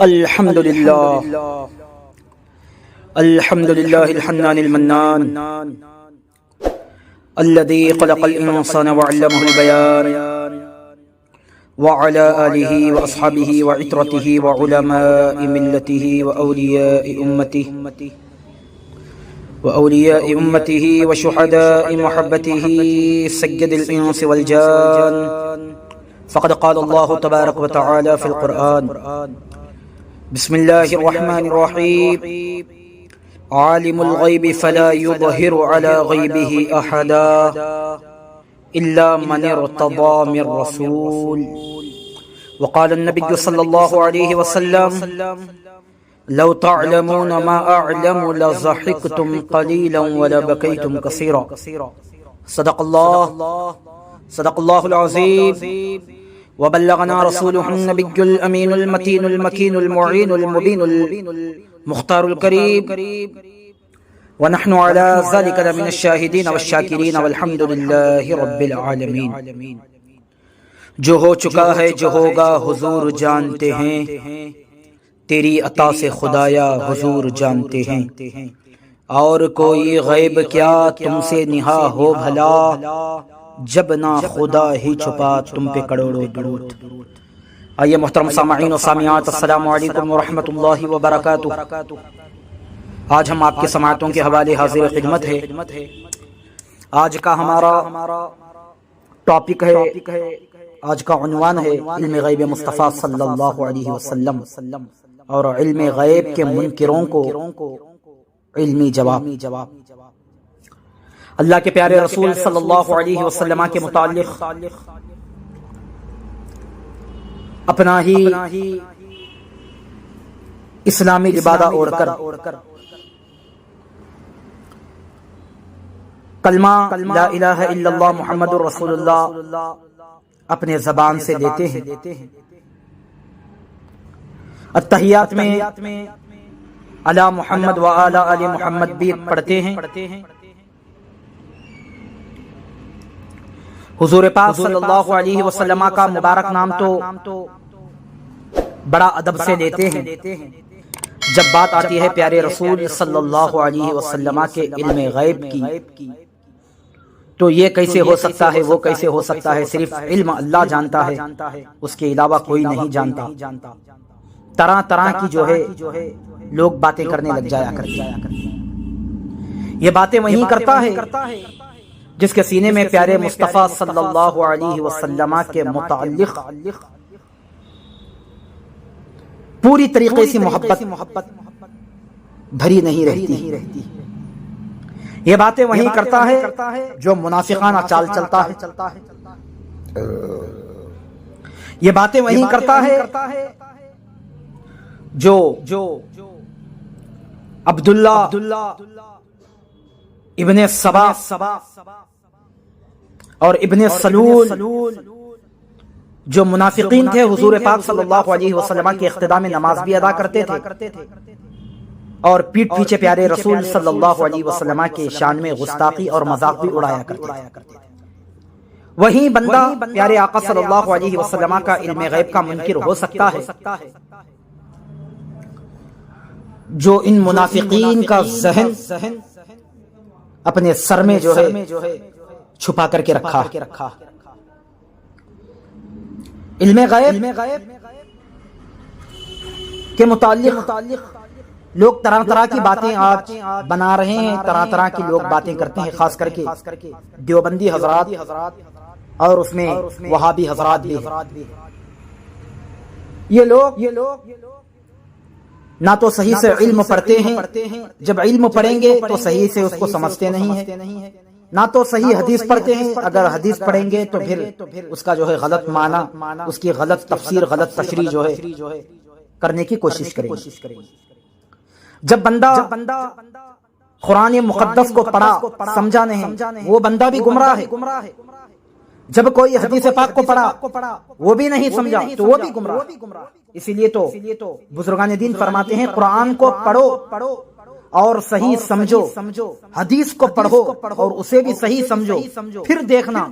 الحمد لله الحنان المنان الذي خلق الإنسان وعلمه البيان وعلى آله وأصحابه وعترته وعلماء ملته وأولياء أمته وشهداء محبته سيد الإنس والجان. فقد قال الله تبارك وتعالى في القرآن: بسم الله الرحمن الرحيم. عالم الغيب فلا يظهر على غيبه أحدا إلا من ارتضى من رسول. وقال النبي صلى الله عليه وسلم: لو تعلمون ما أعلم لضحكتم قليلا ولبكيتم كثيرا. صدق الله العظيم. وبلغنا رسوله النبي الأمين المتين المكين المعين المبين المختار الكريم، ونحن على ذلك لمن الشاهدين والشاكرين والحمد لله رب العالمین. جو ہو چکا ہے جو ہوگا حضور جانتے ہیں، تیری عطا سے خدایا حضور جانتے ہیں، اور کوئی غیب کیا تم سے نہا ہو بھلا، جب نہ خدا ہی چھپا تم پہ کروڑوں درود. آئیے محترم سامعین و سامعات، السلام علیکم ورحمۃ اللہ وبرکاتہ. آج ہم آپ کے سماعتوں کے حوالے حاضر خدمت ہے. آج کا ہمارا ٹاپک ہے، آج کا عنوان ہے علم غیب مصطفیٰ صلی اللہ علیہ وسلم اور علم غیب کے منکروں کو علمی جواب. اللہ کے پیارے رسول صلی اللہ علیہ وسلم کے متعلق اپنا ہی اسلامی لبادہ اوڑھ کر کلمہ لا الہ الا اللہ محمد رسول اللہ اپنے زبان سے لیتے ہیں. التحیات میں علی محمد و علی آل محمد بھی پڑھتے ہیں. حضور پاک صلی اللہ علیہ وسلم کا مبارک نام تو بڑا ادب سے لیتے ہیں. جب بات آتی ہے پیارے رسول صلی اللہ علیہ وسلم کے علم غیب کی، تو یہ کیسے ہو سکتا ہے، وہ کیسے ہو سکتا ہے، صرف علم اللہ جانتا ہے، اس کے علاوہ کوئی نہیں جانتا. طرح طرح کی جو ہے لوگ باتیں کرنے لگ جایا کرتے ہیں. یہ باتیں وہی کرتا ہے جس کے سینے میں پیارے مصطفیٰ صلی اللہ علیہ وسلم کے متعلق پوری طریقے سے محبت بھری نہیں رہتی. یہ باتیں وہی کرتا ہے جو منافقانہ چال چلتا ہے. یہ باتیں وہی کرتا ہے جو عبداللہ ابن سبا اور ابن سلول جو منافقین تھے، حضور پاک صلی اللہ علیہ وسلم کے اقتداء میں نماز بھی ادا کرتے تھے اور پیٹھ پیچھے پیارے رسول صلی اللہ علیہ وسلم کے شان میں گستاخی اور مذاق بھی اڑایا کرتے تھے. وہی بندہ پیارے آقا صلی اللہ علیہ وسلم کا علم غیب کا منکر ہو سکتا ہے جو ان منافقین کا ذہن اپنے سر میں جو ہے چھپا کر کے رکھا. علم غیب کے متعلق لوگ طرح طرح کی باتیں آج بنا رہے ہیں، طرح طرح کی لوگ باتیں کرتے ہیں، خاص کر کے دیوبندی حضرات اور اس میں وہابی حضرات بھی. یہ لوگ نہ تو صحیح سے علم پڑھتے ہیں، جب علم پڑھیں گے تو صحیح سے اس کو سمجھتے نہیں ہیں، نہ تو صحیح حدیث پڑھتے ہیں، اگر حدیث پڑھیں گے تو پھر اس کا جو ہے غلط معنی، اس کی غلط تفسیر، غلط تشریح جو ہے کرنے کی کوشش کریں گے. جب بندہ قرآن مقدس کو پڑھا سمجھا نہیں، وہ بندہ بھی گمراہ ہے. جب کوئی حدیث پاک کو پڑھا وہ بھی نہیں سمجھا تو وہ بھی گمراہ. اسی لیے تو بزرگان دین فرماتے ہیں قرآن کو پڑھو اور صحیح سمجھو، حدیث کو پڑھو اور اسے بھی صحیح سمجھو، پھر دیکھنا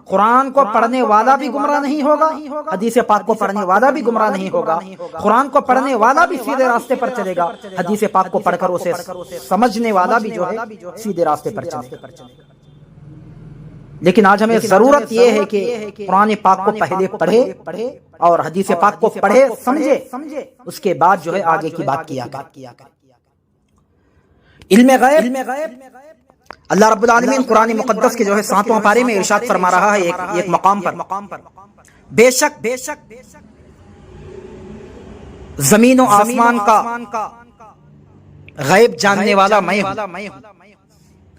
قرآن کو پڑھنے والا بھی گمراہ نہیں ہوگا، حدیث پاک کو پڑھنے والا بھی گمراہ نہیں ہوگا، قرآن کو پڑھنے والا بھی سیدھے راستے پر چلے گا، حدیث پاک کو پڑھ کر اسے سمجھنے والا بھی جو ہے سیدھے راستے پر چلے گا۔ لیکن آج ہمیں ضرورت یہ ہے کہ قرآن پاک کو پہلے پڑھے اور حدیث پاک کو پڑھے سمجھے، اس کے بعد جو ہے آگے کی بات کیا کرے۔ علم غیب اللہ رب العالمین قرآن مقدس کے جو ہے 7واں پارے میں ارشاد فرما رہا ہے ایک مقام پر، بے شک زمین و آسمان کا غیب جاننے والا میں ہوں،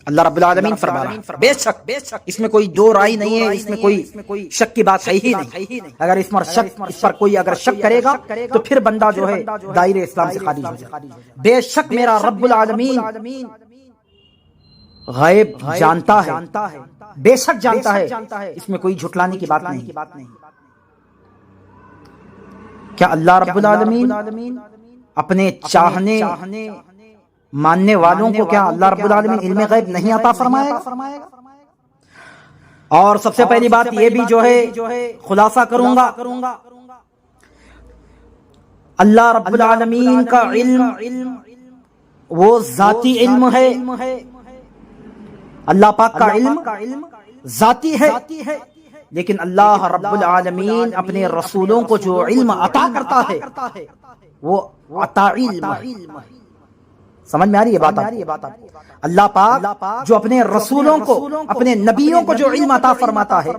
اللہ رب العالمین فرما رہا ہے بے شک، اس میں کوئی دو رائے نہیں ہے، اس میں کوئی شک کی بات ہے ہی نہیں۔ اگر اس پر کوئی اگر شک کرے گا تو پھر بندہ جو ہے دائرے اسلام سے خارج ہو جائے۔ بے شک میرا رب العالمین غیب جانتا ہے، بے شک جانتا ہے، اس میں کوئی جھٹلانے کی بات نہیں۔ کیا اللہ رب العالمین اپنے چاہنے ماننے والوں کو کیا اللہ رب العالمین علم غیب نہیں عطا فرمائے گا؟ اور سب سے پہلی بات یہ بھی جو ہے خلاصہ کروں گا، اللہ رب العالمین کا علم وہ ذاتی علم ہے، اللہ پاک کا علم ذاتی ہے، لیکن اللہ رب العالمین اپنے رسولوں کو جو علم عطا کرتا ہے وہ عطائی علم ہے۔ سمجھ میں آ رہی ہے بات؟ اللہ پاک جو اپنے رسولوں کو، اپنے نبیوں کو جو علم عطا فرماتا ہے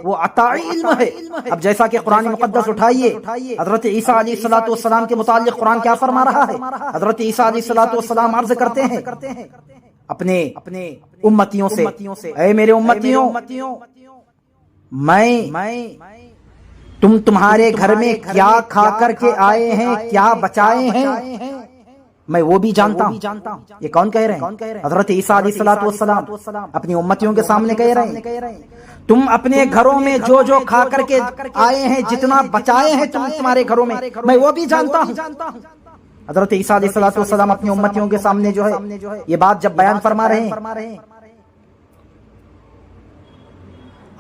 وہ عطائی علم ہے۔ اب جیسا کہ قرآن مقدس اٹھائیے، حضرت عیسیٰ علیہ السلام کے متعلق قرآن کیا فرما رہا ہے؟ حضرت عیسیٰ علیہ السلام عرض کرتے ہیں اپنے امتیوں سے، اے میرے امتیوں، میں تمہارے گھر میں کیا کھا کر کے آئے ہیں، کیا بچائے ہیں، میں وہ بھی جانتا ہوں۔ یہ کون کہہ رہے ہیں؟ حضرت عیسیٰ علیہ السلام اپنی امتیوں کے سامنے کہہ رہے ہیں تم اپنے گھروں میں جو کھا کر کے آئے ہیں، جتنا بچائے ہیں تمہارے گھروں میں وہ بھی جانتا ہوں۔ حضرت عیسیٰ علیہ السلام اپنی امتیوں کے سامنے جو ہے یہ بات جب بیان فرما رہے ہیں،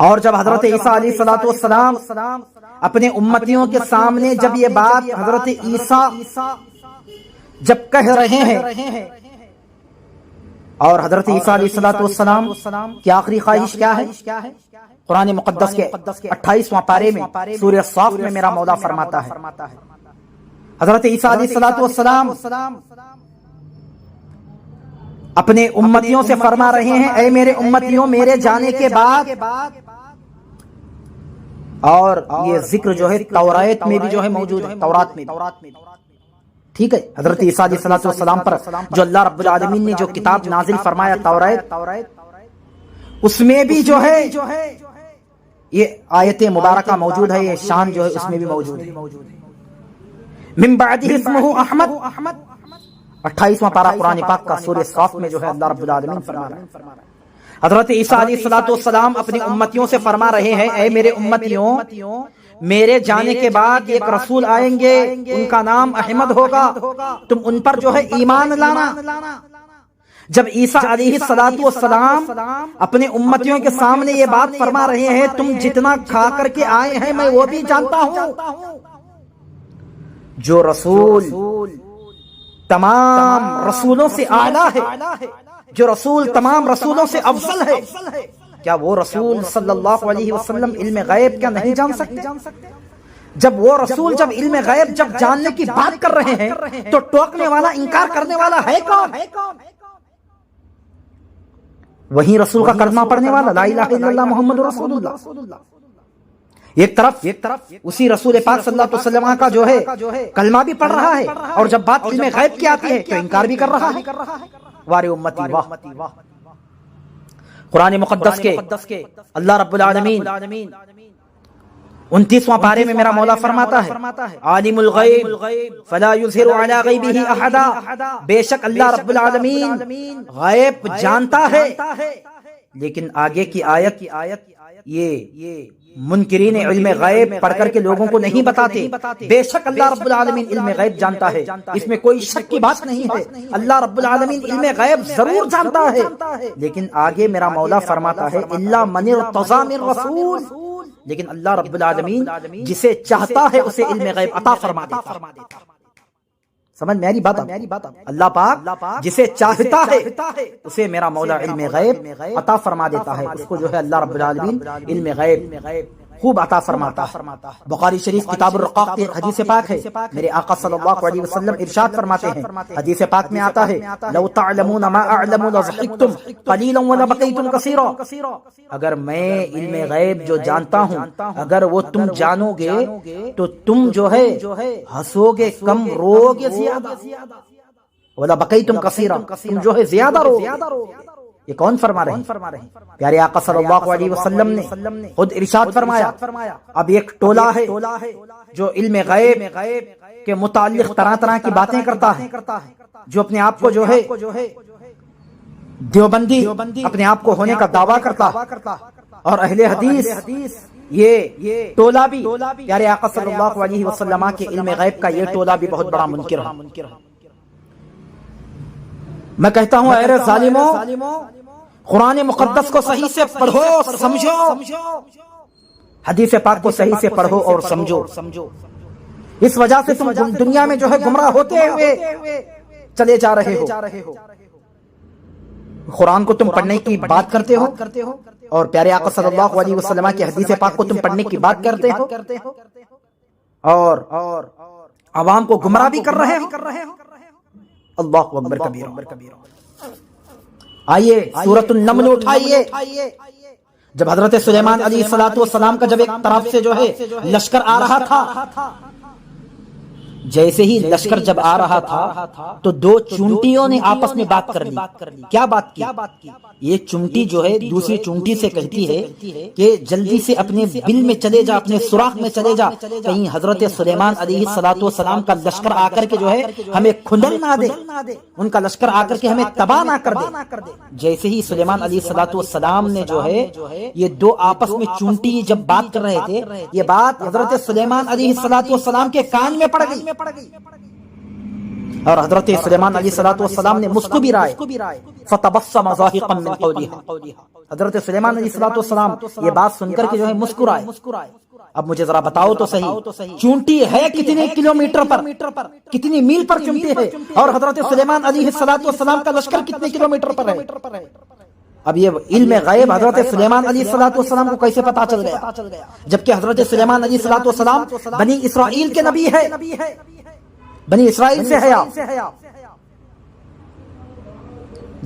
اور جب حضرت عیسیٰ علیہ السلام اپنے امتیوں کے سامنے جب یہ بات حضرت عیسیٰ جب کہہ رہے ہیں، اور حضرت عیسیٰ علیہ السلام کی آخری خواہش کیا ہے؟ قرآن مقدس کے 28واں پارے میں سورہ صاف میں میرا مولا فرماتا ہے، حضرت عیسیٰ علیہ السلام اپنے امتیوں سے فرما رہے ہیں، اے میرے امتیوں، میرے جانے کے بعد، اور یہ ذکر جو ہے تورات میں بھی جو ہے موجود ہے، تورات میں، ٹھیک ہے، حضرت عیسیٰ علیہ السلام پر جو اللہ رب العالمین نے جو کتاب نازل فرمایا تورات، اس میں بھی جو ہے یہ آیت مبارکہ موجود ہے، یہ شان جو ہے اس میں بھی موجود ہے۔ من بعدہ اسمہ احمد، 28واں پارہ قرآن پاک کا سورہ صاف میں جو ہے اللہ رب العالمین فرما رہا ہے، حضرت عیسیٰ علیہ السلام اپنی امتیوں سے فرما رہے ہیں، اے میرے امتیوں، میرے جانے کے بعد ایک رسول آئیں گے، ان کا نام احمد ہوگا، تم ان پر جو ہے ایمان لانا۔ جب عیسیٰ علیہ السلام اپنے امتیوں کے سامنے یہ بات فرما رہے ہیں، تم جتنا کھا کر کے آئے ہیں میں وہ بھی جانتا ہوں۔ جو رسول تمام رسولوں سے اعلیٰ ہے، جو رسول تمام رسولوں سے افضل ہے، کیا وہ رسول صلی اللہ علیہ وسلم علم غیب کیا نہیں جان سکتے؟ جب وہ رسول جب علم غیب جب جاننے کی بات کر رہے ہیں تو ٹوکنے والا، انکار کرنے والا ہے کون؟ وہی رسول کا کلمہ پڑھنے والا، لا الہ الا اللہ محمد رسول اللہ۔ ایک طرف اسی رسول پاک صلی اللہ علیہ وسلم کا جو ہے کلمہ بھی پڑھ رہا ہے، اور جب بات علم غیب کی آتی ہے تو انکار بھی کر رہا ہے۔ وارے امتی واہ! قرآن مقدس کے اللہ رب العالمین 29واں پارے میں میرا مولا فرماتا ہے، عالم الغیب فلا یظہر علی غیبہ احدا، بے شک اللہ رب العالمین غیب جانتا ہے، لیکن آگے کی آیت یہ منکرین علم غیب پڑھ کر کے لوگوں کو نہیں بتاتے. بے شک اللہ رب العالمین علم غیب جانتا ہے، اس میں کوئی شک کی بات نہیں ہے. اللہ رب العالمین علم غیب ضرور جانتا ہے، لیکن آگے میرا مولا فرماتا ہے الا من ارتضی من رسول، لیکن اللہ رب العالمین جسے چاہتا ہے اسے علم غیب عطا فرما دیتا ہے. سمجھ میری بات؟ اللہ پاک جسے چاہتا ہے اسے میرا مولا علم غیب عطا فرما دیتا ہے. اس کو جو ہے اللہ رب العالمین علم غیب خوب عطا فرماتا ہے. بخاری شریف کتاب الرقاق کی حدیث پاک ہے، میرے آقا صلی اللہ علیہ وسلم ارشاد فرماتے ہیں، حدیث پاک میں آتا ہے لو تعلمون ما اعلم لضحكتم قليلا ولبقيتم كثيرا. اگر میں علم غیب جو جانتا ہوں اگر وہ تم جانو گے تو تم جو ہے ہنسو گے کم، رو گے زیادہ. ولبقيتم كثيرا، تم جو ہے زیادہ رو گے. یہ کون فرما رہے ہیں؟ پیارے آقا صلی اللہ علیہ وسلم نے خود ارشاد فرمایا اب ایک ٹولہ ہے جو علم غیب کے متعلق طرح طرح کی باتیں کرتا ہے، جو اپنے آپ کو جو ہے دیوبندی اپنے آپ کو ہونے کا دعویٰ کرتا، اور اہل حدیث یہ ٹولہ بھی پیارے آقا صلی اللہ علیہ وسلم کے علم غیب کا یہ ٹولہ بھی بہت بڑا منکر ہے. میں کہتا ہوں اے ظالموں، قرآن مقدس کو صحیح سے پڑھو سمجھو، حدیث پاک کو صحیح سے پڑھو اور سمجھو. اس وجہ سے تم دنیا میں جو ہے گمراہ ہوتے ہوئے چلے جا رہے ہو. قرآن کو تم پڑھنے کی بات کرتے ہو اور پیارے آقا صلی اللہ علیہ وسلم کی حدیث پاک کو تم پڑھنے کی بات کرتے ہو اور عوام کو گمراہ بھی کر رہے ہو. اللہ اکبر کبیرہ. آئیے سورۃ النمل اٹھائیے. جب حضرت سلیمان علیہ السلام کا جب ایک طرف سے جو ہے لشکر آ رہا تھا، جیسے ہی لشکر جب آ رہا تھا تو دو چونٹیوں نے آپس میں بات کر لی. کیا بات کی؟ یہ چونٹی جو ہے دوسری چونٹی سے کہتی ہے کہ جلدی سے اپنے بل میں چلے جا، اپنے سوراخ میں چلے جا، کہیں حضرت سلیمان علیہ السلام کا لشکر آ کر کے جو ہے ہمیں کھندل نہ دے، ان کا لشکر آ کر کے ہمیں تباہ نہ کر دے. جیسے ہی سلیمان علیہ السلام نے جو ہے یہ دو آپس میں چونٹی جب بات کر رہے تھے، یہ بات حضرت سلیمان علیہ السلام کے کان میں پڑ گئی اور حضرت سلیمان علیہ السلام نے مسکرائے. فتبسم ضاحكا من قولها، حضرت سلیمان علیہ السلام یہ بات سن کر کے جو ہے مسکرائے. اب مجھے ذرا بتاؤ تو صحیح، چونٹی ہے کتنے کلومیٹر پر، کتنی میل پر چونٹی ہے، اور حضرت سلیمان علیہ السلام کا لشکر کتنے کلومیٹر پر ہے. اب یہ علم غیب حضرت سلیمان علیہ السلام کو کیسے پتا چل گیا، جبکہ حضرت سلیمان علیہ السلام بنی اسرائیل کے نبی ہے، بنی اسرائیل سے ہے.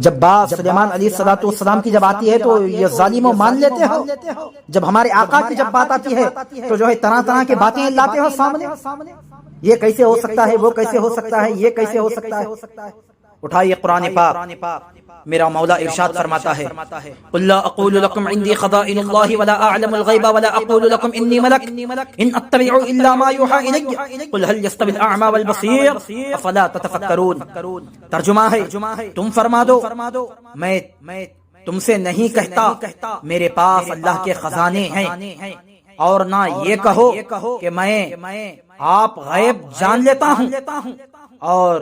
جب بات سلیمان علیہ السلام کی جب آتی ہے تو یہ ظالموں مان لیتے ہو، جب ہمارے آقا کی جب بات آتی ہے تو جو ہے طرح طرح کے باتیں لاتے ہو سامنے. یہ کیسے ہو سکتا ہے، وہ کیسے ہو سکتا ہے، یہ کیسے ہو سکتا ہے. اٹھائیے قرآن پاک، میرا مولا ارشاد فرماتا ہے قل لا اقول لكم عندي خزائن الله ولا اعلم الغيب ولا اقول لكم اني ملك ان اتبع الا ما يوحى الي قل هل يستوي الاعمى والبصير افلا تتفكرون. ترجمہ ہے تم فرما دو میں تم سے نہیں کہتا میرے پاس اللہ کے خزانے ہیں، اور نہ یہ کہو کہ میں آپ غیب جان لیتا ہوں، اور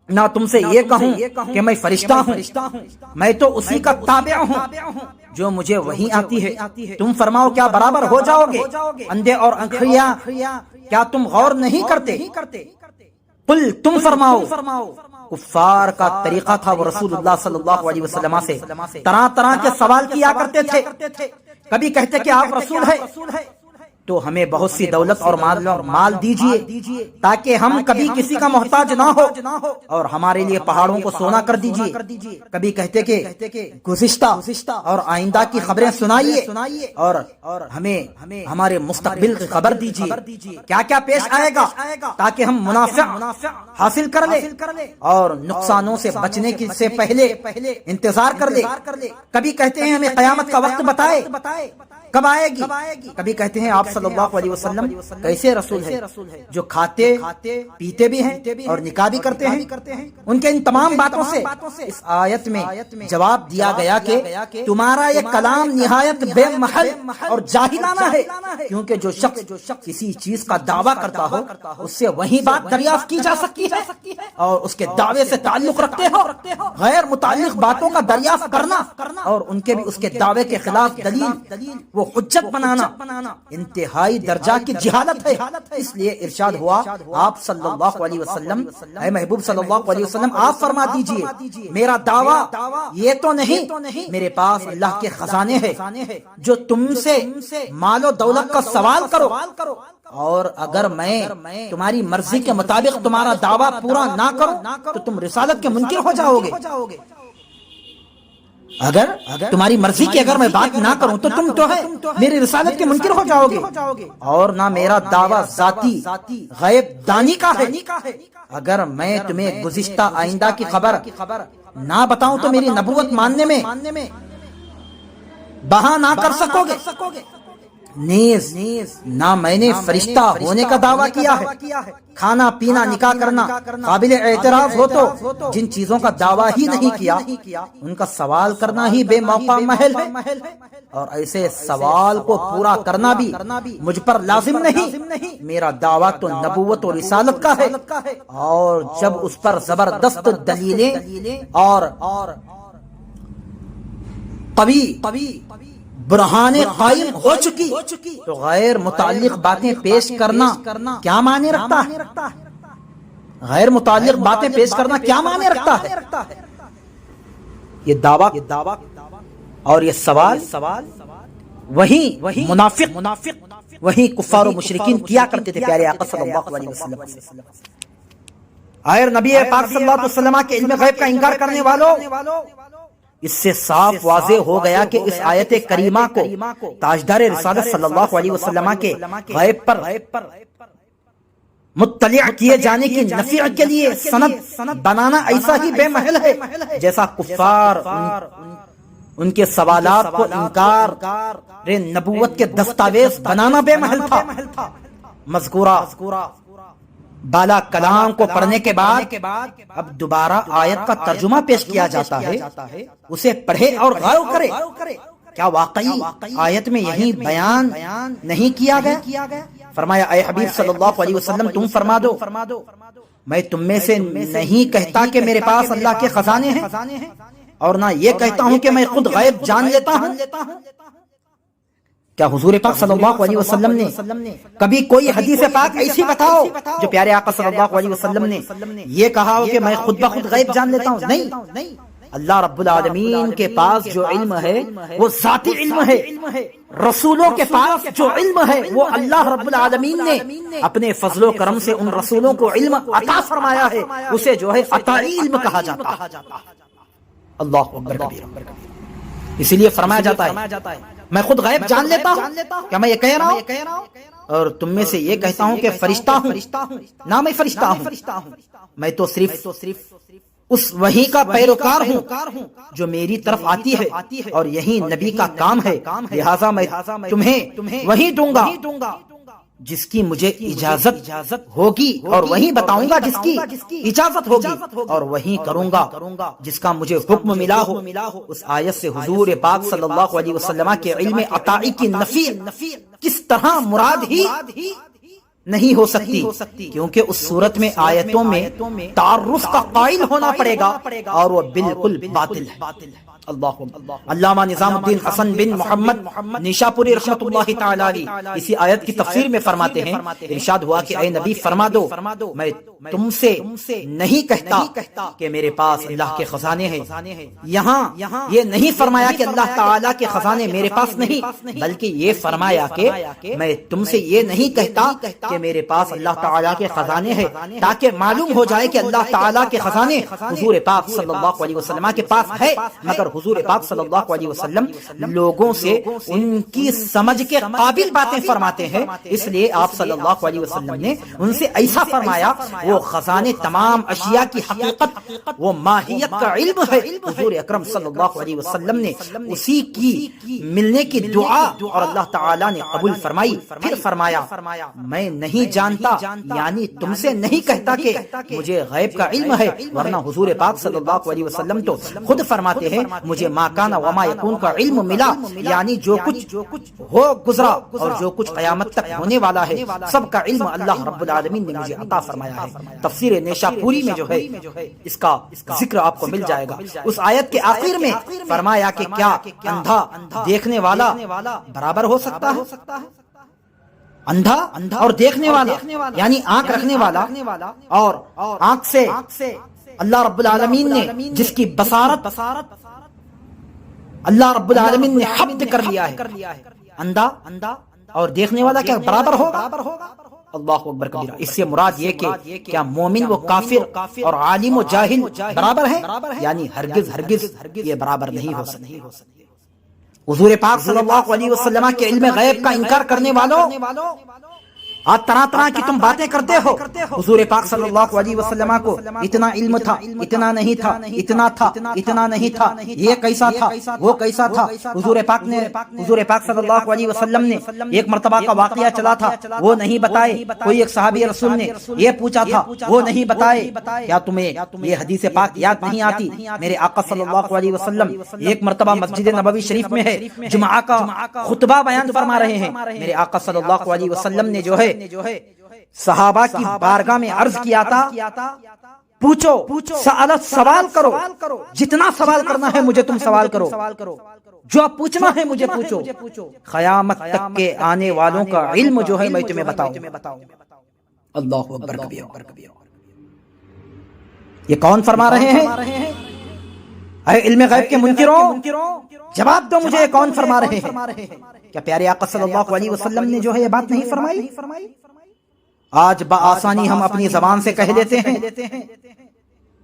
نہ تم سے یہ کہوں کہ میں فرشتہ ہوں، میں تو اسی کا تابع ہوں جو مجھے وحی آتی ہے. تم فرماؤ کیا برابر ہو جاؤ گے اندھے اور انکھیاں؟ کیا تم غور نہیں کرتے؟ قل تم فرماؤ. کفار کا طریقہ تھا وہ رسول اللہ صلی اللہ علیہ وسلم سے طرح طرح کے سوال کیا کرتے تھے. کبھی کہتے کہ آپ رسول ہے تو ہمیں بہت سی دولت اور مال دیجئے تاکہ ہم کبھی کسی کا محتاج نہ ہو، اور ہمارے لیے پہاڑوں کو سونا کر دیجئے. کبھی کہتے کہ گزشتہ اور آئندہ کی خبریں سنائیے، اور ہمیں ہمارے مستقبل کی خبر دیجئے، کیا کیا پیش آئے گا تاکہ ہم منافع حاصل کر لیں اور نقصانوں سے بچنے سے پہلے انتظار کر لیں. کبھی کہتے ہیں ہمیں قیامت کا وقت بتائے، کب آئے گی؟ کبھی کہتے ہیں آپ صلی اللہ علیہ وسلم کیسے رسول ہے جو کھاتے پیتے بھی ہیں اور نکاح بھی کرتے ہیں؟ ان کے ان تمام باتوں سے اس آیت میں جواب دیا گیا کہ تمہارا یہ کلام نہایت بے محل اور جاہلانہ ہے، کیونکہ جو شخص کسی چیز کا دعویٰ کرتا ہو اس سے وہی بات دریافت کی جا سکتی ہے، اور اس کے دعوے سے تعلق رکھتے ہو غیر متعلق باتوں کا دریافت کرنا اور ان کے بھی اس کے دعوے کے خلاف دلیل وہ حجت بنانا انتہائی درجہ کی جہالت ہے۔ اس لیے ارشاد ہوا آپ صلی اللہ علیہ وسلم، اے محبوب صلی اللہ علیہ وسلم آپ فرما دیجئے میرا دعویٰ یہ تو نہیں، میرے پاس اللہ کے خزانے ہیں جو تم سے مال و دولت کا سوال کرو، اور اگر میں تمہاری مرضی کے مطابق تمہارا دعویٰ پورا نہ کروں تو تم رسالت کے منکر ہو جاؤ گے۔ اگر تمہاری مرضی کی اگر میں بات نہ کروں تو تم تو ہے میری رسالت کے منکر ہو جاؤ گے، اور نہ میرا دعویٰ ذاتی غیب دانی کا ہے۔ اگر میں تمہیں گزشتہ آئندہ کی خبر نہ بتاؤں تو میری نبوت ماننے میں بہا نہ کر سکو گے۔ نیز نہ میں نے فرشتہ ہونے کا دعویٰ کیا ہے۔ کھانا پینا نکاح کرنا قابل اعتراض ہو تو جن چیزوں کا دعویٰ ہی نہیں کیا ان کا سوال کرنا ہی بے موقع محل ہے، اور ایسے سوال کو پورا کرنا بھی مجھ پر لازم نہیں۔ میرا دعویٰ تو نبوت و رسالت کا ہے، اور جب اس پر زبردست دلیلیں اور قوی برہان قائم ہو چکی تو غیر متعلق باتیں پیش کرنا کیا معنی رکھتا ہے؟ غیر متعلق باتیں پیش کرنا کیا معنی رکھتا ہے؟ یہ دعویٰ اور یہ سوال وہی منافق وہی کفار و مشرکین کیا کرتے تھے پیارے آقا صلی اللہ علیہ وسلم۔ آئر نبی پاک صلی اللہ علیہ وسلم کے علم غیب کا انکار کرنے والوں، اس سے صاف واضح ہو گیا کہ اس آیت کریمہ کو تاجدار رسالت صلی اللہ علیہ وسلم کے غیب پر مطلع کیے جانے کی نفی کے لیے سند بنانا ایسا ہی بے محل ہے جیسا کفار ان کے سوالات کو انکار نبوت کے دستاویز بنانا بے محل تھا۔ مذکورہ بالا کلام کو پڑھنے کے بعد اب دوبارہ آیت کا ترجمہ پیش کیا جاتا ہے، اسے پڑھے اور غور کرے کیا واقعی آیت میں یہی بیان نہیں کیا گیا؟ فرمایا اے حبیب صلی اللہ علیہ وسلم تم فرما دو میں تم میں سے نہیں کہتا کہ میرے پاس اللہ کے خزانے ہیں، اور نہ یہ کہتا ہوں کہ میں خود غیب جان لیتا ہوں۔ کیا حضور پاک صلی اللہ علیہ وسلم نے کبھی کوئی حدیث پاک ایسی بتاؤ جو پیارے آقا صلی اللہ علیہ وسلم نے یہ کہا ہو کہ میں خود بخود غیب جان لیتا ہوں؟ نہیں، اللہ رب العالمین کے پاس جو علم ہے وہ ذاتی علم ہے، رسولوں کے پاس جو علم ہے وہ اللہ رب العالمین نے اپنے فضل و کرم سے ان رسولوں کو علم عطا فرمایا ہے، اسے جو ہے عطائی علم کہا جاتا ہے۔ اللہ اکبر کبیر۔ اسی لیے فرمایا جاتا ہے میں خود غیب جان لیتا ہوں، کیا میں یہ کہہ رہا ہوں اور تم میں سے یہ کہتا ہوں کہ فرشتہ ہوں؟ نہ میں فرشتہ ہوں، میں تو صرف اس وحی کا پیروکار ہوں جو میری طرف آتی ہے، اور یہی نبی کا کام ہے، لہٰذا میں تمہیں وہی دوں گا جس کی مجھے اجازت ہوگی، اور وہی بتاؤں گا جس کی اجازت ہوگی، اور وہی کروں گا جس کا مجھے حکم ملا ہو۔ اس آیت سے حضور پاک صلی اللہ علیہ وسلم کے علم عطائی کی نفی کس طرح مراد ہی نہیں ہو سکتی، کیونکہ اس صورت میں آیتوں میں تعرف کا قائل ہونا پڑے گا، اور وہ بالکل باطل ہے۔ اللہ علامہ نظام الدین حسن بن محمد نیشاپوری رحمۃ اللہ تعالی علیہ اسی آیت کی تفسیر میں فرماتے ہیں، ارشاد ہوا کہ اے نبی فرما دو میں تم سے نہیں کہتا کہ میرے پاس اللہ کے خزانے ہیں۔ یہاں یہ نہیں فرمایا کہ اللہ تعالی کے خزانے میرے پاس نہیں، بلکہ یہ فرمایا کہ میں تم سے یہ نہیں کہتا کہ میرے پاس اللہ تعالی کے خزانے ہیں، تاکہ معلوم ہو جائے کہ اللہ تعالی کے خزانے حضور پاک صلی اللہ علیہ وسلم کے پاس ہے، مگر حضور پاک صلی اللہ علیہ وسلم لوگوں سے ان کی سمجھ کے قابل باتیں فرماتے ہیں، اس لیے آپ صلی اللہ علیہ وسلم نے ان سے ایسا فرمایا، وہ خزانے تمام اشیاء کی حقیقت، وہ ماہیت کا علم ہے، حضور اکرم صلی اللہ علیہ وسلم نے اسی کی ملنے کی دعا اور اللہ تعالیٰ نے قبول فرمائی۔ پھر فرمایا میں نہیں جانتا، یعنی تم سے نہیں کہتا کہ مجھے غیب کا علم ہے، ورنہ حضور پاک صلی اللہ علیہ وسلم تو خود فرماتے ہیں مجھے ما کان وما یکون کا علم ملا، یعنی جو کچھ ہو گزرا اور جو کچھ قیامت تک ہونے والا ہے سب کا علم اللہ رب العالمین نے مجھے عطا فرمایا ہے۔ تفسیر نیشا پوری میں جو ہے اس کا ذکر آپ کو مل جائے گا۔ اس آیت کے آخر میں فرمایا کہ کیا اندھا دیکھنے والا برابر ہو سکتا ہے؟ اندھا اور دیکھنے والا یعنی آنکھ رکھنے والا، اور آنکھ سے اللہ رب العالمین نے جس کی بصارت اللہ رب العالمین نے حبد کر لیا ہے، اندھا اور دیکھنے والا کیا برابر ہوگا؟ اللہ اکبر کبیرہ۔ اس سے مراد یہ کہ کیا مومن و کافر اور عالم و جاہل برابر ہیں؟ یعنی ہرگز یہ برابر نہیں ہو سکتے۔ حضور پاک صلی اللہ علیہ وسلم کے علم غیب کا انکار کرنے والوں، آج طرح طرح کی تم باتیں کرتے ہو۔ حضور پاک صلی اللہ علیہ وسلم کو اتنا علم تھا، اتنا نہیں تھا، اتنا تھا، اتنا نہیں تھا، یہ کیسا تھا، وہ کیسا تھا۔ حضور پاک صلی اللہ علیہ وسلم نے ایک مرتبہ کا واقعہ چلا تھا، وہ نہیں بتائے۔ کوئی ایک صحابی رسول نے یہ پوچھا تھا، وہ نہیں بتائے۔ کیا تمہیں یہ حدیث پاک یاد نہیں آتی؟ میرے آقا صلی اللہ علیہ وسلم ایک مرتبہ مسجد نبوی شریف میں ہے، جمعہ کا خطبہ بیان فرما رہے ہیں۔ میرے آقا صلی اللہ علیہ وسلم نے جو ہے صحابہ کی بارگاہ میں عرض کیا تھا پوچھو، سألت سوال کرو، جتنا سوال کرنا ہے مجھے تم سوال کرو، جو پوچھنا ہے مجھے پوچھو، قیامت تک کے آنے والوں کا علم جو ہے میں تمہیں بتاؤں۔ اللہ اکبر کبیرہ۔ یہ کون فرما رہے ہیں؟ اے علم غیب کے منکروں، جواب دو مجھے، کون فرما رہے ہیں؟ کیا پیارے آقا صلی اللہ علیہ وسلم نے جو ہے یہ بات نہیں فرمائی؟ آج بآسانی ہم اپنی زبان سے کہہ لیتے ہیں،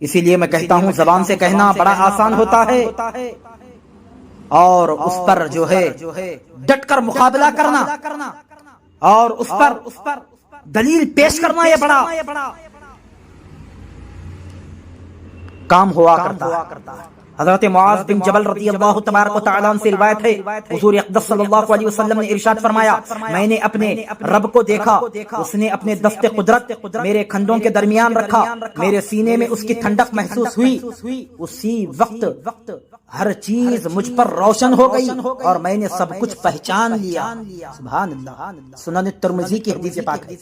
اسی لیے میں کہتا ہوں زبان سے کہنا بڑا آسان ہوتا ہے، اور اس پر جو ہے ڈٹ کر مقابلہ کرنا اور اس پر دلیل پیش کرنا یہ بڑا کام ہوا کرتا ہے۔ حضرت معاذ بن جبل رضی اللہ تبارک و تعالیٰ عنہ سے روایت ہے، حضور اقدس صلی اللہ علیہ وسلم نے ارشاد فرمایا میں نے اپنے رب کو دیکھا، اس نے اپنے دست قدرت میرے کھندوں کے درمیان رکھا، میرے سینے میں اس کی ٹھنڈک محسوس ہوئی، اسی وقت ہر چیز مجھ پر روشن ہو گئی اور میں نے سب کچھ پہچان لیا۔ سبحان اللہ۔ سنن ترمذی کی حدیث پاک ہے۔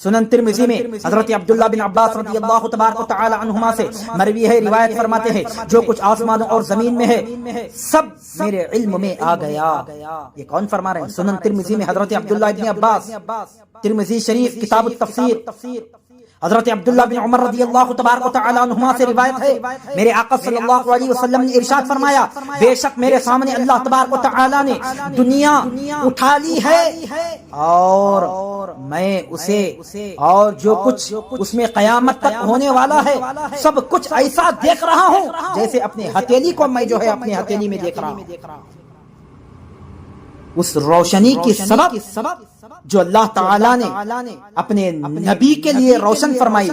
سنن ترمذی میں حضرت عبداللہ بن عباس رضی اللہ تبارک و تعالی عنہما سے مروی ہے، روایت فرماتے ہیں جو کچھ آسمانوں اور زمین میں ہے سب میرے علم میں آ گیا۔ یہ کون فرما رہے ہیں؟ سنن ترمذی میں حضرت عبداللہ بن عباس، ترمذی شریف کتاب التفسیر، حضرت عبداللہ بن عمر رضی اللہ تبارک و تعالی عنہما سے روایت ہے، میرے آقا صلی اللہ علیہ وسلم نے ارشاد فرمایا بے شک میرے سامنے اللہ تبارک و تعالی نے دنیا اٹھا لی ہے اور میں اسے اور جو کچھ اس میں قیامت تک ہونے والا ہے سب کچھ ایسا دیکھ رہا ہوں جیسے اپنے ہتھیلی کو میں جو ہے اپنے ہتھیلی میں دیکھ رہا ہوں۔ اس روشنی کی سبب جو اللہ تعالیٰ نے اپنے نبی کے لیے روشن فرمائی،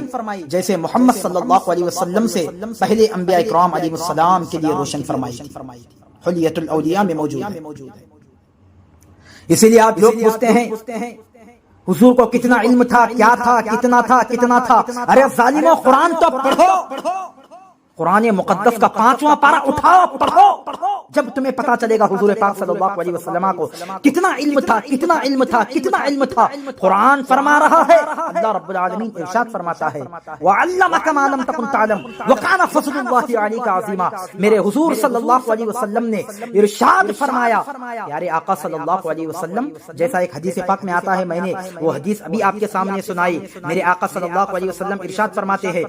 جیسے محمد صلی اللہ علیہ وسلم سے پہلے انبیاء اکرام علیہ السلام کے لیے روشن فرمائی، حلیت الاولیاء میں موجود ہے۔ اسی لیے آپ لوگ پوچھتے ہیں حضور کو کتنا علم تھا، کیا تھا، کتنا تھا۔ ارے ظالموں، قرآن تو پڑھو، قرآن مقدس کا 5واں پارہ اٹھاؤ پڑھو، جب تمہیں پتا چلے گا حضور پاک صلی اللہ علیہ وسلم کو کتنا علم تھا۔ قرآن فرما رہا ہے، اللہ رب العالمین ارشاد فرماتا ہے وَعَلَّمَكَ مَا لَمْ تَكُنْ تَعْلَمْ وَكَانَ فَضْلُ اللَّهِ عَلَيْكَ عَظِيمًا۔ میرے حضور صلی اللہ علیہ وسلم نے ارشاد فرمایا، پیارے آقا صلی اللہ علیہ وسلم جیسا ایک حدیث پاک میں آتا ہے، میں نے وہ حدیث ابھی آپ کے سامنے سنائی، میرے آقا صلی اللہ علیہ وسلم ارشاد فرماتے ہیں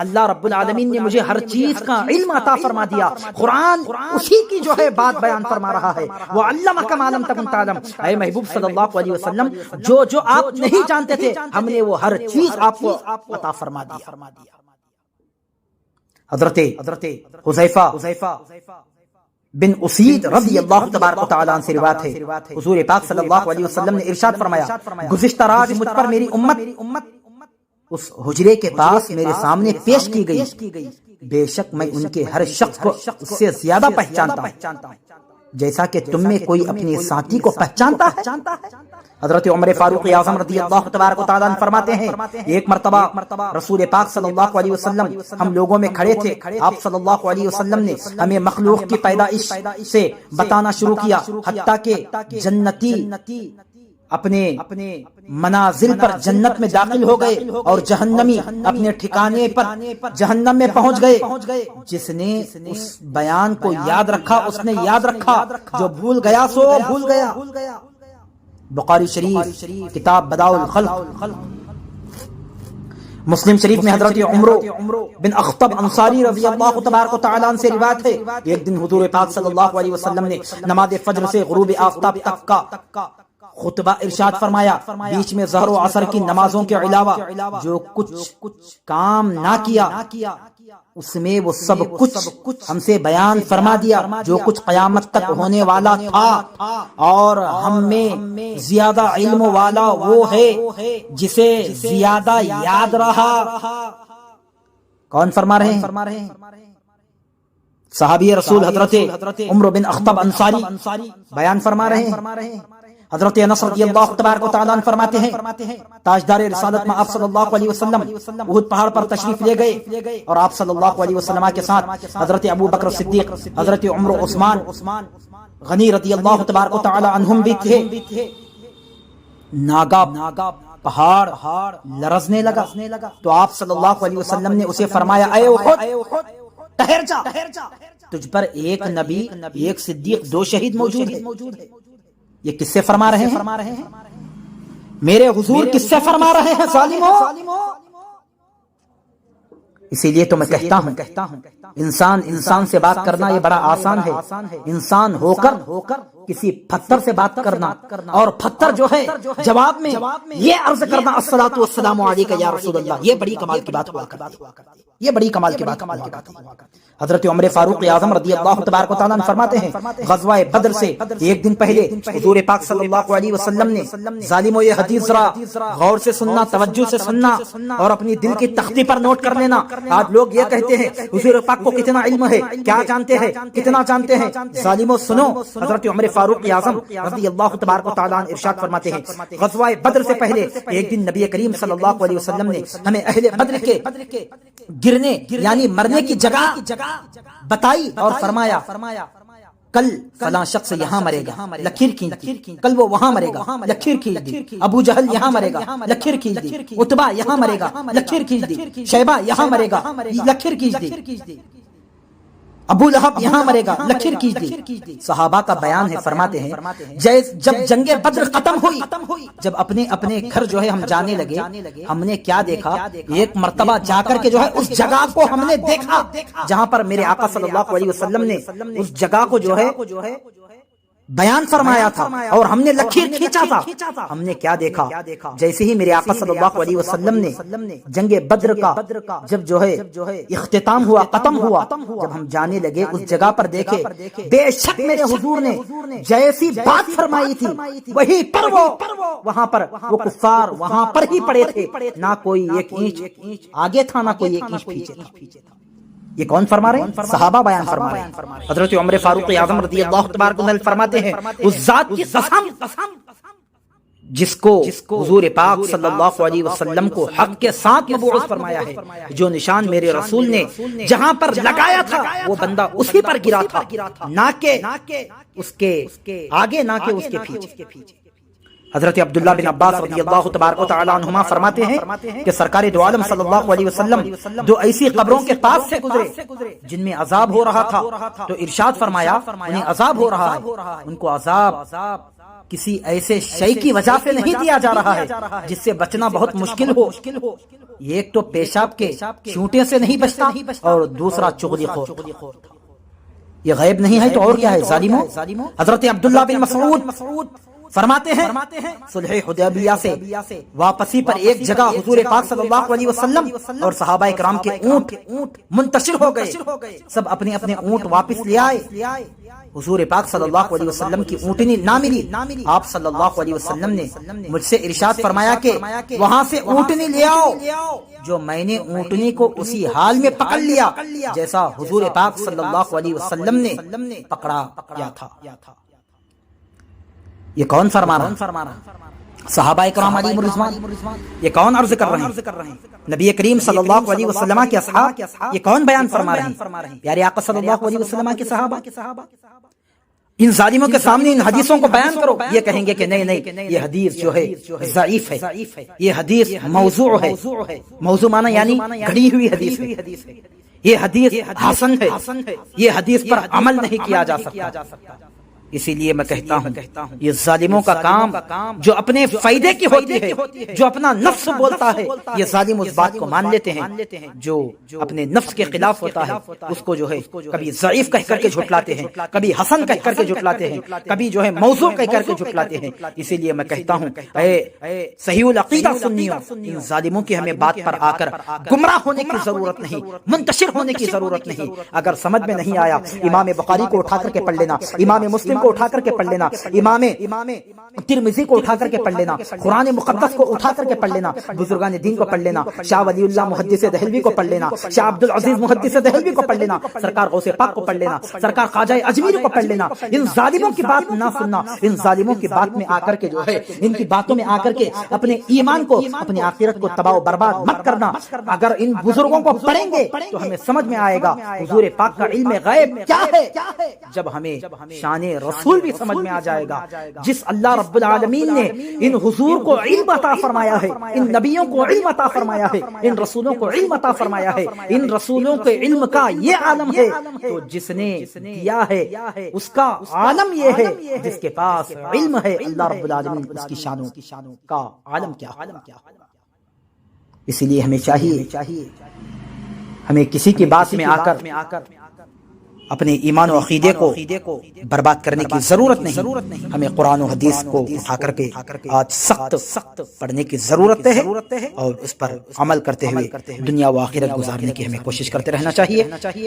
اللہ رب العالمین نے مجھے ہر چیز کا علم عطا فرما دیا۔ قرآن اسی کی جو ہے بات بیان فرما رہا ہے، وَعَلَّمَكَ مَا لَمْ تَكُنْ تَعْلَمْ۔ اے محبوب صلی اللہ علیہ وسلم جو آپ نہیں جانتے تھے ہم نے وہ ہر چیز آپ کو عطا فرما دیا۔ حضرت حذیفہ بن اسید رضی اللہ تبارک و تعالیٰ عنہ سے روایت ہے، حضور پاک صلی اللہ علیہ وسلم نے ارشاد فرمایا، گزشتہ رات مجھ پر میری امت اس حجرے کے پاس میرے سامنے پیش کی گئی، بے شک میں ان کے ہر شخص کو اس سے زیادہ پہچانتا ہوں جیسا کہ تم میں کوئی اپنے ساتھی کو پہچانتا ہے۔ حضرت عمر فاروق اعظم رضی اللہ تبارک و تعالیٰ عنہ فرماتے ہیں، ایک مرتبہ رسول پاک صلی اللہ علیہ وسلم ہم لوگوں میں کھڑے تھے، آپ صلی اللہ علیہ وسلم نے ہمیں مخلوق کی پیدائش سے بتانا شروع کیا، حتیٰ کہ جنتی اپنے منازل پر جنت میں داخل ہو گئے اور جہنمی اپنے ٹھکانے پر جہنم میں پہنچ گئے۔ جس نے اس بیان کو یاد رکھا اس نے یاد رکھا، جو بھول گیا سو بھول گیا۔ بخاری شریف کتاب بداء الخلق، مسلم شریف میں حضرت عمرو بن اخطب انصاری رضی اللہ تبارک و تعالیٰ عنہ سے روایت ہے، ایک دن حضور پاک صلی اللہ علیہ وسلم نے نماز فجر سے غروب آفتاب تک کا خطبہ ارشاد فرمایا، بیچ میں ظہر و عصر کی نمازوں کے علاوہ جو کچھ کام نہ کیا اس میں وہ سب کچھ ہم سے بیان فرما دیا، جو کچھ قیامت تک ہونے والا تھا، اور ہم میں زیادہ علم والا وہ ہے جسے زیادہ یاد رہا۔ کون فرما رہے ہیں؟ صحابی رسول حضرت عمرو بن اخطب انصاری بیان فرما رہے ہیں۔ حضرت انس رضی اللہ تبارک و تعالیٰ عنہ فرماتے ہیں، تاجدار رسالت میں آپ صلی اللہ علیہ وسلم احد پہاڑ پر تشریف لے گئے، اور آپ صلی اللہ علیہ وسلم کے ساتھ حضرت ابو بکر صدیق، حضرت عمر، عثمان غنی رضی اللہ تبارک و تعالیٰ عنہم بھی تھے۔ ناگا پہاڑ لرزنے لگا تو آپ صلی اللہ علیہ وسلم نے اسے فرمایا، اے احد ٹھہر جا، تجھ پر ایک نبی، ایک صدیق، دو شہید موجود ہے۔ یہ کس سے فرما رہے ہیں؟ میرے حضور کس سے فرما رہے ہیں ظالموں؟ اسی لیے تو میں کہتا ہوں انسان سے بات کرنا یہ بڑا آسان ہے، انسان ہو کر کسی پتھر سے بات کرنا، اور پتھر جو ہے جواب میں یہ عرض کرنا الصلاۃ والسلام علیک یا رسول اللہ، یہ بڑی کمال کی بات ہوا کرتی ہے، یہ بڑی کمال کی بات ہوا کرتی ہے۔ حضرت عمر فاروق اعظم رضی اللہ تبارک و تعالیٰ عنہ فرماتے ہیں، غزوہ بدر سے ایک دن پہلے حضور پاک صلی اللہ علیہ وسلم نے، ظالموں یہ حدیث ذرا غور سے سننا، توجہ سے سننا اور اپنی دل کی تختی پر نوٹ کر لینا۔ آج لوگ یہ کہتے ہیں حضور پاک کو کتنا علم ہے، کیا جانتے ہیں، کتنا جانتے ہیں۔ ظالموں سنو، حضرت عمر فاروق اعظم رضی اللہ تبارک و تعالیٰ عنہ ارشاد فرماتے ہیں، غزوہ بدر سے پہلے ایک دن نبی کریم صلی اللہ علیہ وسلم نے ہمیں اہل بدر کے گرنے یعنی مرنے کی جگہ بتائی اور فرمایا، کل فلاں شخص یہاں مرے گا، لکیر کھینچ دی، کل وہ وہاں مرے گا، لکیر کھینچ دی، ابو جہل یہاں مرے گا، لکیر کھینچ دی، عتبہ یہاں مرے گا، لکیر کھینچ دی، شیبہ یہاں مرے گا، لکیر کھینچ دی، ابو لہب یہاں مرے گا، لکیر کھینچ دی۔ صحابہ کا بیان ہے، فرماتے ہیں جب جنگ بدر ختم ہوئی، جب اپنے گھر جو ہے ہم جانے لگے، ہم نے کیا دیکھا، ایک مرتبہ جا کر کے جو ہے اس جگہ کو ہم نے دیکھا جہاں پر میرے آقا صلی اللہ علیہ وسلم نے اس جگہ کو جو ہے بیان فرمایا تھا، اور ہم نے لکیر کھینچا تھا۔ ہم نے کیا دیکھا، جیسے ہی میرے آقا صلی اللہ علیہ وسلم نے جنگ بدر کا جب جو ہے اختتام ہوا، ختم ہوا، جب ہم جانے لگے اس جگہ پر دیکھے، بے شک میرے حضور نے جیسی بات فرمائی تھی وہی پر وہاں پر وہ کفار وہاں پر ہی پڑے تھے، نہ کوئی ایک اینچ آگے تھا، نہ کوئی ایک اینچ پیچھے تھا۔ یہ کون فرما رہے ہیں؟ صحابہ بیان فرما رہے ہیں۔ حضرت عمر فاروق اعظم رضی اللہ تبارک و تعالیٰ فرماتے ہیں، اس ذات کی قسم جس کو حضور پاک صلی اللہ علیہ وسلم کو حق کے ساتھ مبعوث فرمایا ہے، جو نشان میرے رسول نے جہاں پر لگایا تھا وہ بندہ اسی پر گرا تھا، نہ کہ اس کے آگے، نہ کہ اس کے پیچھے۔ حضرت عبداللہ بن عباس رضی اللہ تبارک و تعالیٰ عنہما فرماتے ہیں کہ سرکار دو عالم صلی اللہ علیہ وسلم دو ایسی قبروں کے پاس سے گزرے جن میں عذاب ہو رہا تھا، تو ارشاد فرمایا انہیں عذاب ہو رہا ہے، ان کو عذاب کسی ایسے شے کی وجہ سے نہیں دیا جا رہا ہے جس سے بچنا بہت مشکل ہو، ایک تو پیشاب کے چونٹے سے نہیں بچتا، اور دوسرا چغلی خور۔ یہ غیب نہیں ہے تو اور کیا ہے ظالموں؟ حضرت عبداللہ بن مسعود فرماتے ہیں صلح حدیبیہ سے واپسی پر ایک جگہ حضور پاک صلی اللہ علیہ وسلم اور صحابہ کرام کے اونٹ منتشر ہو گئے، سب اپنے اپنے اونٹ واپس لے آئے۔ حضور پاک صلی اللہ علیہ وسلم کی اونٹنی نہ ملی۔ آپ صلی اللہ علیہ وسلم نے مجھ سے ارشاد فرمایا کہ وہاں سے اونٹنی لے آؤ، جو میں نے اونٹنی کو اسی حال میں پکڑ لیا جیسا حضور پاک صلی اللہ علیہ وسلم نے پکڑا کیا تھا۔ یہ کون فرما رہا؟ صحابہ کرام علیہم الرضوان۔ یہ کون عرض کر رہے ہیں؟ نبی کریم صلی اللہ علیہ وسلم کے اصحاب۔ یہ کون بیان فرما رہے ہیں؟ پیارے آقا صلی اللہ علیہ وسلم کے صحابہ۔ ان ظالموں کے سامنے ان حدیثوں کو بیان کرو، یہ کہیں گے کہ نہیں یہ حدیث جو ہے ضعیف ہے، یہ حدیث موضوع ہے۔ موضوع معنی یعنی گھڑی ہوئی حدیث ہے، یہ حدیث حسن ہے، یہ حدیث پر عمل نہیں کیا جا سکتا۔ اسی لیے میں کہتا ہوں یہ ظالموں کا کام جو اپنے فائدے کی ہوتی ہے، جو اپنا نفس بولتا ہے، یہ ظالم اس بات کو مان لیتے ہیں جو اپنے نفس کے خلاف ہوتا ہے اس کو جو ہے کبھی ضعیف کہہ کر کے جھٹلاتے ہیں، کبھی حسن کہہ کر کے جھٹلاتے ہیں، کبھی جو ہے موضوع کہہ کر کے جھٹلاتے ہیں۔ اسی لیے میں کہتا ہوں اے صحیح العقیدہ سنیوں، ان ظالموں کی ہمیں بات پر آ کر گمراہ ہونے کی ضرورت نہیں، منتشر ہونے کی ضرورت نہیں۔ اگر سمجھ میں نہیں آیا امام بخاری کو اٹھا کر کے پڑھ لینا، امام مسلم کو اٹھا کر کے پڑھ لینا، امام ترمذی کو اٹھا کر کے پڑھ لینا، قرآن مقدس کو اٹھا کر کے پڑھ لینا، بزرگان دین کو پڑھ لینا، شاہ ولی اللہ محدث دہلوی کو پڑھ لینا، شاہ عبد العزیز محدث دہلوی کو پڑھ لینا، سرکار غوث پاک کو پڑھ لینا، سرکار خواجہ اجمیری کو پڑھ لینا۔ ان ظالموں کی بات نہ سننا، ان ظالموں کی بات میں آ کر کے جو ہے ان کی باتوں میں آ کر کے اپنے ایمان کو، اپنی آخرت کو تباہ و برباد مت کرنا۔ اگر ان بزرگوں کو پڑھیں گے تو ہمیں سمجھ میں آئے گا حضور پاک کا علم غیب کیا ہے۔ جب ہمیں شان رسول بھی سمجھ میں آ جائے گا، جس اللہ رب العالمین نے ان حضور کو علم عطا فرمایا ہے، ان نبیوں کو علم عطا فرمایا ہے، ان رسولوں کو علم عطا فرمایا ہے، ان رسولوں کے علم کا یہ عالم ہے، تو جس نے دیا ہے اس کا عالم یہ ہے، جس کے پاس علم ہے اللہ رب العالمین اس کی شانوں کا عالم کیا۔ اسی لیے ہمیں چاہیے ہمیں کسی کی بات میں آ کر اپنے ایمان و عقیدے کو برباد کرنے کی ضرورت نہیں۔ ہمیں قرآن و حدیث کو اٹھا کر کے آج سخت پڑھنے کی ضرورت ہے اور اس پر عمل کرتے ہوئے دنیا و آخرت گزارنے کی ہمیں کوشش کرتے رہنا چاہیے۔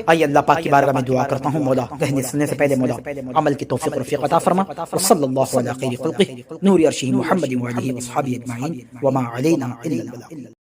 آئیے اللہ پاک کی بارگاہ میں دعا کرتا ہوں، مولا کہنے سننے سے پہلے مولا عمل کی توفیق و رفیق عطا فرما۔ صلی اللہ علی خیر خلقہ نور عرشہ محمد وعلیہ وصحبہ اجمعین وما علینا الا البلاغ۔